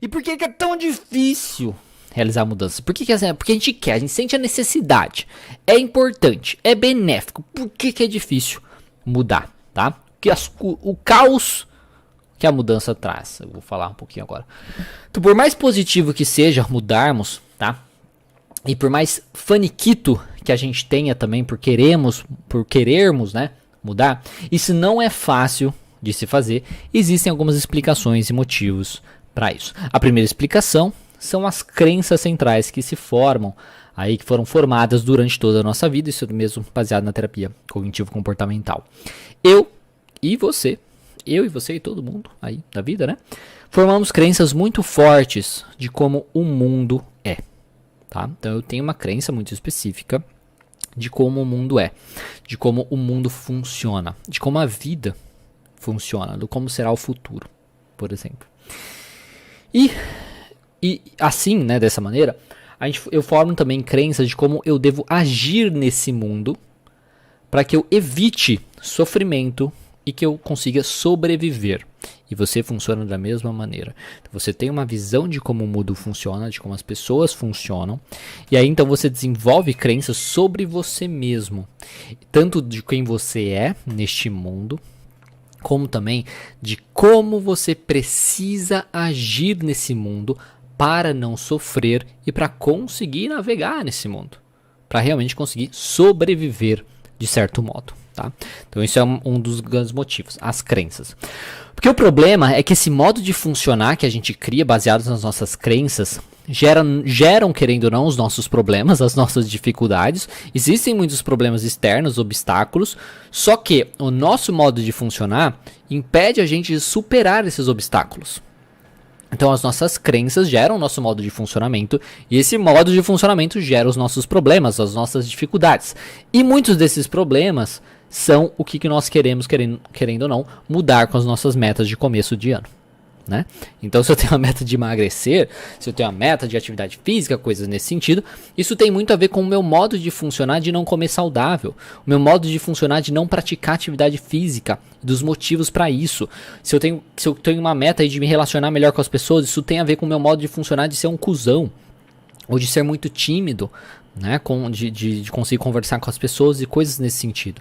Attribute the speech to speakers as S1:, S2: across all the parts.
S1: E por que é tão difícil realizar mudanças? Porque a gente quer, a gente sente a necessidade. É importante, é benéfico. Por que é difícil mudar, tá? Porque o caos que a mudança traz. Eu vou falar um pouquinho agora. Então, por mais positivo que seja mudarmos, tá? E por mais faniquito que a gente tenha também por querermos, né, mudar, isso não é fácil de se fazer. Existem algumas explicações e motivos para isso. A primeira explicação são as crenças centrais que se formam aí, que foram formadas durante toda a nossa vida, isso mesmo baseado na terapia cognitivo-comportamental. Eu e você e todo mundo aí da vida, né? Formamos crenças muito fortes de como o mundo é, tá? Então eu tenho uma crença muito específica de como o mundo é, de como o mundo funciona, de como a vida funciona, de como será o futuro, por exemplo. E assim, né, dessa maneira, eu formo também crenças de como eu devo agir nesse mundo para que eu evite sofrimento e que eu consiga sobreviver. E você funciona da mesma maneira. Você tem uma visão de como o mundo funciona, de como as pessoas funcionam. E aí então você desenvolve crenças sobre você mesmo. Tanto de quem você é neste mundo, como também de como você precisa agir nesse mundo para não sofrer e para conseguir navegar nesse mundo. Para realmente conseguir sobreviver de certo modo. Tá? Então isso é um dos grandes motivos, as crenças. Porque o problema é que esse modo de funcionar que a gente cria baseado nas nossas crenças geram, querendo ou não, os nossos problemas, as nossas dificuldades. Existem muitos problemas externos, obstáculos, só que o nosso modo de funcionar impede a gente de superar esses obstáculos. Então as nossas crenças geram o nosso modo de funcionamento e esse modo de funcionamento gera os nossos problemas, as nossas dificuldades. E muitos desses problemas são o que nós queremos, querendo ou não, mudar com as nossas metas de começo de ano, né? Então se eu tenho uma meta de emagrecer, se eu tenho uma meta de atividade física, coisas nesse sentido, isso tem muito a ver com o meu modo de funcionar de não comer saudável, o meu modo de funcionar de não praticar atividade física, dos motivos para isso. Se eu tenho uma meta aí de me relacionar melhor com as pessoas, isso tem a ver com o meu modo de funcionar de ser um cuzão, ou de ser muito tímido, né? De conseguir conversar com as pessoas e coisas nesse sentido.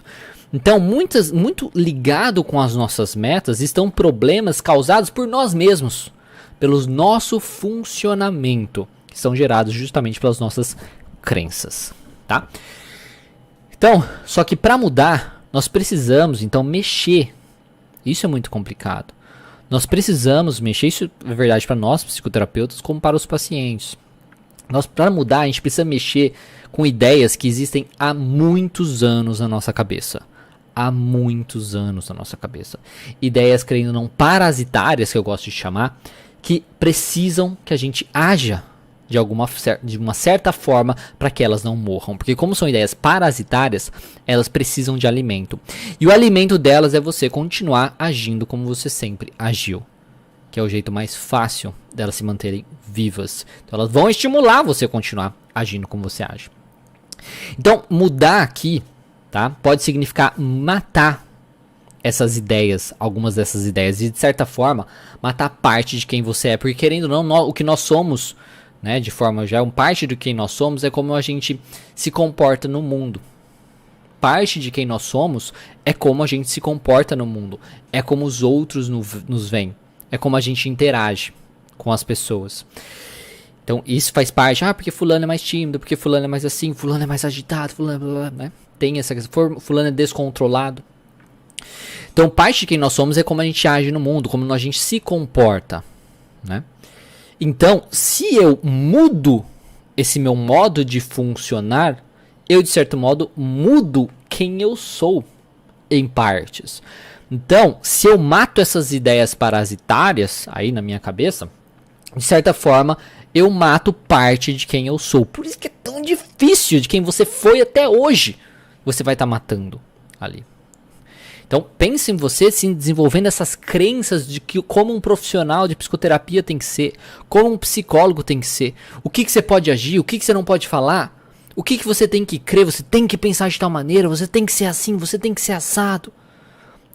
S1: Então, muito ligado com as nossas metas estão problemas causados por nós mesmos, pelo nosso funcionamento, que são gerados justamente pelas nossas crenças, tá? Então, só que para mudar, nós precisamos então mexer. Isso é muito complicado. Nós precisamos mexer, isso é verdade para nós, psicoterapeutas, como para os pacientes. Para mudar, a gente precisa mexer com ideias que existem há muitos anos na nossa cabeça. Há muitos anos na nossa cabeça. Ideias, querendo ou não, parasitárias, que eu gosto de chamar, que precisam que a gente haja de uma certa forma para que elas não morram. Porque como são ideias parasitárias, elas precisam de alimento. E o alimento delas é você continuar agindo como você sempre agiu. Que é o jeito mais fácil delas se manterem vivas. Então elas vão estimular você a continuar agindo como você age. Então mudar aqui, tá, pode significar matar essas ideias, algumas dessas ideias. E de certa forma matar parte de quem você é. Porque querendo ou não, o que nós somos, né, de forma já parte de quem nós somos é como a gente se comporta no mundo. Parte de quem nós somos é como a gente se comporta no mundo. É como os outros nos veem. É como a gente interage com as pessoas. Então isso faz parte. Porque fulano é mais tímido, porque fulano é mais assim, fulano é mais agitado, fulano, né? Tem essa questão. Fulano é descontrolado. Então parte de quem nós somos é como a gente age no mundo, como a gente se comporta, né? Então, se eu mudo esse meu modo de funcionar, eu de certo modo mudo quem eu sou em partes. Então, se eu mato essas ideias parasitárias aí na minha cabeça, de certa forma, eu mato parte de quem eu sou. Por isso que é tão difícil, de quem você foi até hoje, você vai estar matando ali. Então, pense em você se desenvolvendo essas crenças de que como um profissional de psicoterapia tem que ser, como um psicólogo tem que ser, o que você pode agir, o que você não pode falar, o que você tem que crer, você tem que pensar de tal maneira, você tem que ser assim, você tem que ser assado.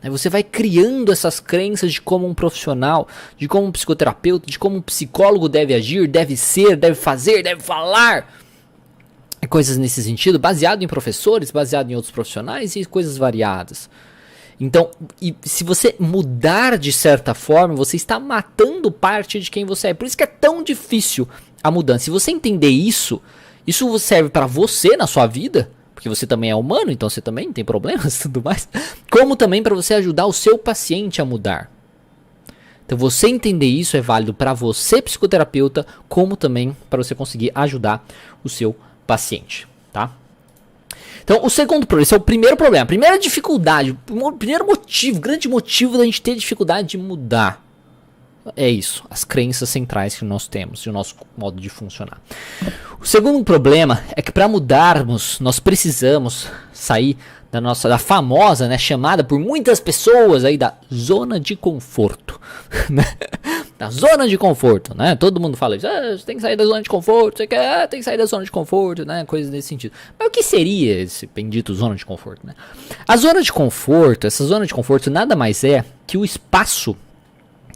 S1: Aí você vai criando essas crenças de como um profissional, de como um psicoterapeuta, de como um psicólogo deve agir, deve ser, deve fazer, deve falar. Coisas nesse sentido, baseado em professores, baseado em outros profissionais e coisas variadas. Então, se você mudar de certa forma, você está matando parte de quem você é. Por isso que é tão difícil a mudança. Se você entender isso serve para você na sua vida, porque você também é humano, então você também tem problemas e tudo mais, como também para você ajudar o seu paciente a mudar. Então, você entender isso é válido para você, psicoterapeuta, como também para você conseguir ajudar o seu paciente, tá? Então, o segundo problema, esse é o primeiro problema, a primeira dificuldade, o primeiro motivo, grande motivo da gente ter dificuldade de mudar. É isso, as crenças centrais que nós temos e o nosso modo de funcionar. O segundo problema é que para mudarmos, nós precisamos sair da famosa, né, chamada por muitas pessoas aí da zona de conforto, né? Da zona de conforto, né? Todo mundo fala isso, você tem que sair da zona de conforto, você quer, tem que sair da zona de conforto, né? Coisas nesse sentido. Mas o que seria esse bendito zona de conforto, né? A zona de conforto, essa zona de conforto nada mais é que o espaço,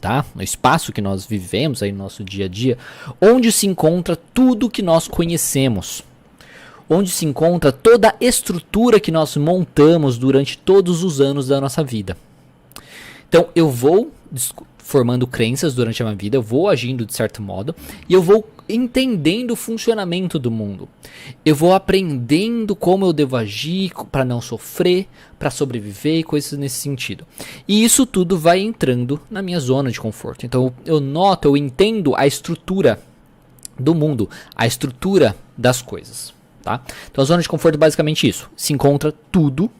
S1: tá? O espaço que nós vivemos aí no nosso dia a dia, onde se encontra tudo que nós conhecemos. Onde se encontra toda a estrutura que nós montamos durante todos os anos da nossa vida. Então, eu vou formando crenças durante a minha vida, eu vou agindo de certo modo, e eu vou entendendo o funcionamento do mundo. Eu vou aprendendo como eu devo agir para não sofrer, para sobreviver e coisas nesse sentido. E isso tudo vai entrando na minha zona de conforto. Então, eu noto, eu entendo a estrutura do mundo, a estrutura das coisas. Tá? Então a zona de conforto é basicamente isso. Se encontra tudo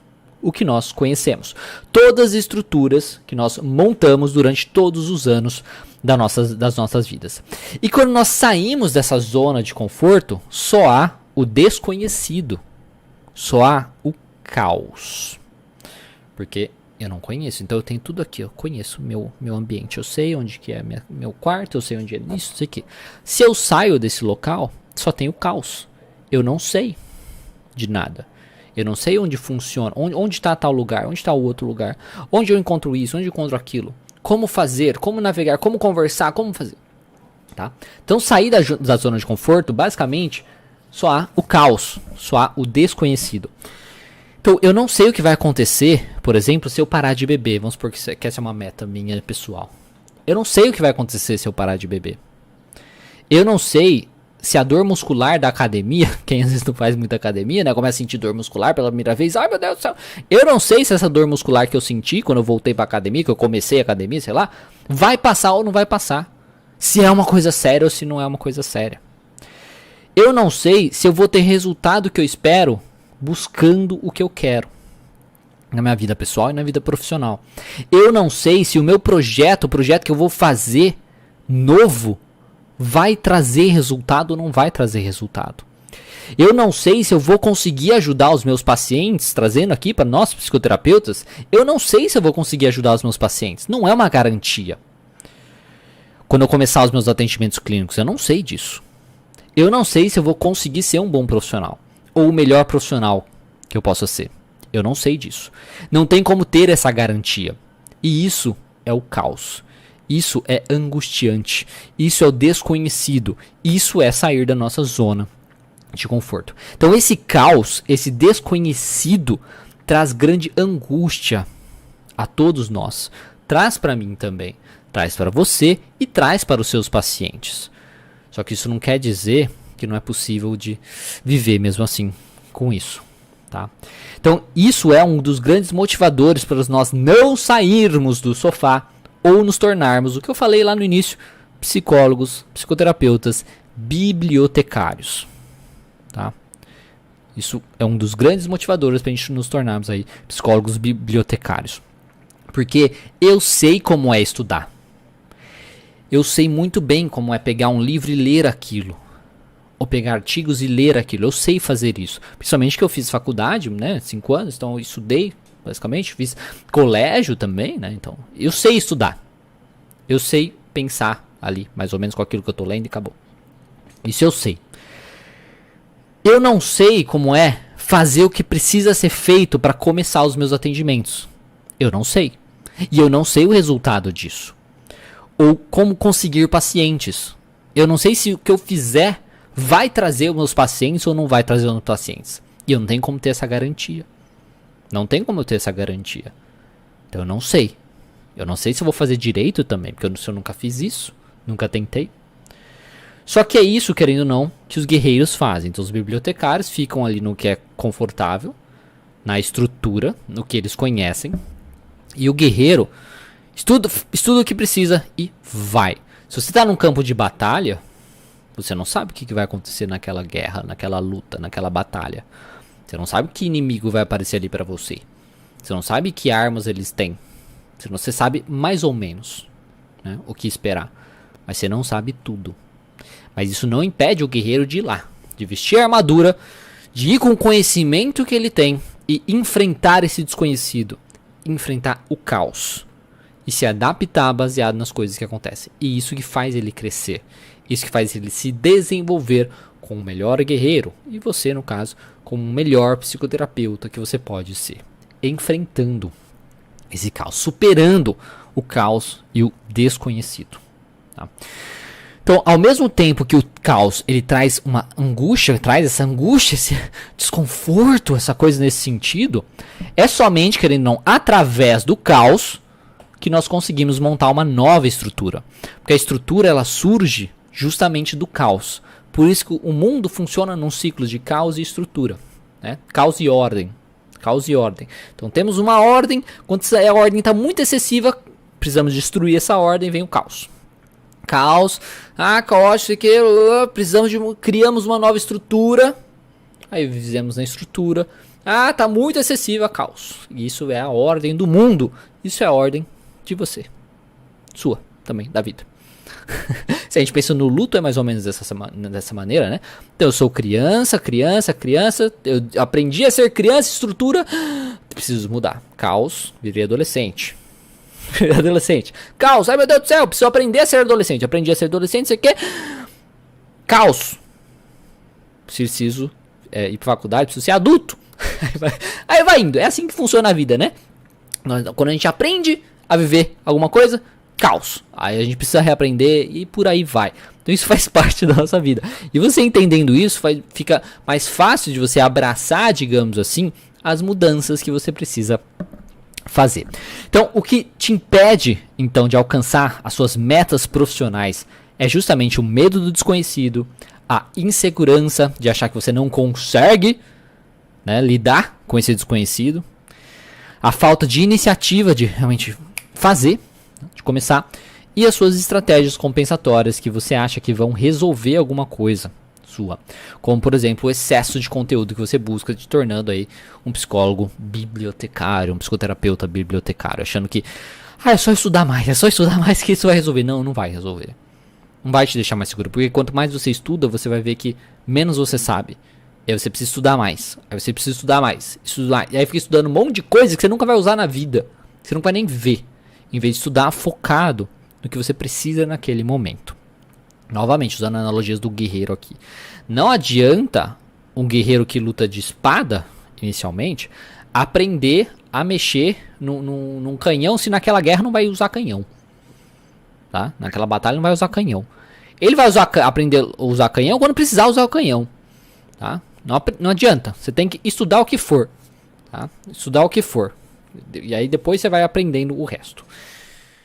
S1: o que nós conhecemos. Todas as estruturas que nós montamos durante todos os anos das nossas vidas. E quando nós saímos dessa zona de conforto, só há o desconhecido. Só há o caos. Porque eu não conheço. Então eu tenho tudo aqui. Eu conheço meu ambiente. Eu sei onde que é meu quarto. Eu sei onde é isso. Sei que. Se eu saio desse local, só tem o caos. Eu não sei de nada. Eu não sei onde funciona, onde está tal lugar, onde está o outro lugar, onde eu encontro isso, onde eu encontro aquilo, como fazer, como navegar, como conversar, como fazer. Tá? Então sair da zona de conforto, basicamente, só há o caos, só há o desconhecido. Então eu não sei o que vai acontecer, por exemplo, se eu parar de beber. Vamos supor que essa é uma meta minha pessoal. Eu não sei o que vai acontecer se eu parar de beber. Eu não sei se a dor muscular da academia, quem às vezes não faz muita academia, né, começa a sentir dor muscular pela primeira vez, ai meu Deus do céu, eu não sei se essa dor muscular que eu senti quando eu voltei pra academia, que eu comecei a academia, sei lá, vai passar ou não vai passar, se é uma coisa séria ou se não é uma coisa séria. Eu não sei se eu vou ter resultado que eu espero buscando o que eu quero na minha vida pessoal e na vida profissional. Eu não sei se o meu projeto, o projeto que eu vou fazer novo, vai trazer resultado ou não vai trazer resultado. Eu não sei se eu vou conseguir ajudar os meus pacientes, trazendo aqui para nós psicoterapeutas, eu não sei se eu vou conseguir ajudar os meus pacientes. Não é uma garantia. Quando eu começar os meus atendimentos clínicos, eu não sei disso. Eu não sei se eu vou conseguir ser um bom profissional, ou o melhor profissional que eu possa ser. Eu não sei disso. Não tem como ter essa garantia. E isso é o caos. Isso é angustiante, isso é o desconhecido, isso é sair da nossa zona de conforto. Então esse caos, esse desconhecido, traz grande angústia a todos nós. Traz para mim também, traz para você e traz para os seus pacientes. Só que isso não quer dizer que não é possível de viver mesmo assim com isso. Tá? Então isso é um dos grandes motivadores para nós não sairmos do sofá ou nos tornarmos, o que eu falei lá no início, psicólogos, psicoterapeutas, bibliotecários. Tá? Isso é um dos grandes motivadores para a gente nos tornarmos aí psicólogos bibliotecários. Porque eu sei como é estudar. Eu sei muito bem como é pegar um livro e ler aquilo. Ou pegar artigos e ler aquilo. Eu sei fazer isso. Principalmente que eu fiz faculdade, né, 5 anos, então eu estudei. Basicamente, fiz colégio também, né? Então, eu sei estudar. Eu sei pensar ali, mais ou menos com aquilo que eu tô lendo e acabou. Isso eu sei. Eu não sei como é fazer o que precisa ser feito para começar os meus atendimentos. Eu não sei. E eu não sei o resultado disso. Ou como conseguir pacientes. Eu não sei se o que eu fizer vai trazer os meus pacientes ou não vai trazer os meus pacientes. E eu não tenho como ter essa garantia. Não tem como eu ter essa garantia. Então eu não sei. Eu não sei se eu vou fazer direito também, porque eu nunca fiz isso. Nunca tentei. Só que é isso, querendo ou não, que os guerreiros fazem. Então os bibliotecários ficam ali no que é confortável, na estrutura, no que eles conhecem. E o guerreiro estuda o que precisa e vai. Se você está num campo de batalha, você não sabe o que vai acontecer naquela guerra, naquela luta, naquela batalha. Você não sabe que inimigo vai aparecer ali para você. Você não sabe que armas eles têm. Você sabe mais ou menos, né, o que esperar. Mas você não sabe tudo. Mas isso não impede o guerreiro de ir lá, de vestir a armadura, de ir com o conhecimento que ele tem e enfrentar esse desconhecido. Enfrentar o caos. E se adaptar baseado nas coisas que acontecem. E isso que faz ele crescer. Isso que faz ele se desenvolver como o melhor guerreiro. E você, no caso, como o melhor psicoterapeuta que você pode ser. Enfrentando esse caos. Superando o caos e o desconhecido. Tá? Então, ao mesmo tempo que o caos ele traz uma angústia, esse desconforto, essa coisa nesse sentido, é somente, querendo ou não, através do caos que nós conseguimos montar uma nova estrutura. Porque a estrutura ela surge justamente do caos. Por isso que o mundo funciona num ciclo de caos e estrutura, né? Caos e ordem. Caos e ordem. Então temos uma ordem, quando a ordem está muito excessiva, precisamos destruir essa ordem, vem o caos. Caos, caótico, criamos uma nova estrutura, aí fizemos na estrutura, tá muito excessiva, caos. Isso é a ordem do mundo, isso é a ordem de você, sua também, da vida. Se a gente pensa no luto é mais ou menos dessa maneira, né? Então eu sou criança, eu aprendi a ser criança, estrutura, preciso mudar. Caos, virei adolescente. Caos, ai meu Deus do céu, preciso aprender a ser adolescente. Aprendi a ser adolescente, você quer? Caos. Preciso ir pra faculdade, preciso ser adulto. Aí vai indo, é assim que funciona a vida, né? Quando a gente aprende a viver alguma coisa, caos. Aí a gente precisa reaprender e por aí vai. Então isso faz parte da nossa vida. E você entendendo isso, fica mais fácil de você abraçar, digamos assim, as mudanças que você precisa fazer. Então, o que te impede, então, de alcançar as suas metas profissionais é justamente o medo do desconhecido, a insegurança de achar que você não consegue, né, lidar com esse desconhecido, a falta de iniciativa de realmente fazer, de começar, e as suas estratégias compensatórias que você acha que vão resolver alguma coisa sua, como por exemplo o excesso de conteúdo que você busca, te tornando aí um psicólogo bibliotecário, um psicoterapeuta bibliotecário, achando que é só estudar mais que isso vai resolver. Não vai resolver, não vai te deixar mais seguro, porque quanto mais você estuda, você vai ver que menos você sabe, aí você precisa estudar mais, e aí fica estudando um monte de coisa que você nunca vai usar na vida, você não vai nem ver, em vez de estudar focado no que você precisa naquele momento. Novamente, usando analogias do guerreiro aqui. Não adianta um guerreiro que luta de espada, inicialmente, aprender a mexer num canhão se naquela guerra não vai usar canhão. Tá? Naquela batalha não vai usar canhão. Ele vai aprender a usar canhão quando precisar usar o canhão. Tá? Não adianta. Você tem que estudar o que for. Tá? Estudar o que for. E aí depois você vai aprendendo o resto.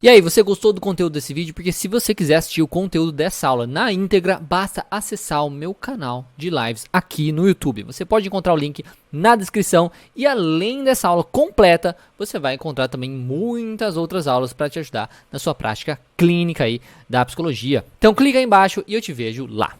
S1: E aí, você gostou do conteúdo desse vídeo? Porque se você quiser assistir o conteúdo dessa aula na íntegra, basta acessar o meu canal de lives aqui no YouTube. Você pode encontrar o link na descrição e além dessa aula completa, você vai encontrar também muitas outras aulas para te ajudar na sua prática clínica aí da psicologia. Então clica aí embaixo e eu te vejo lá.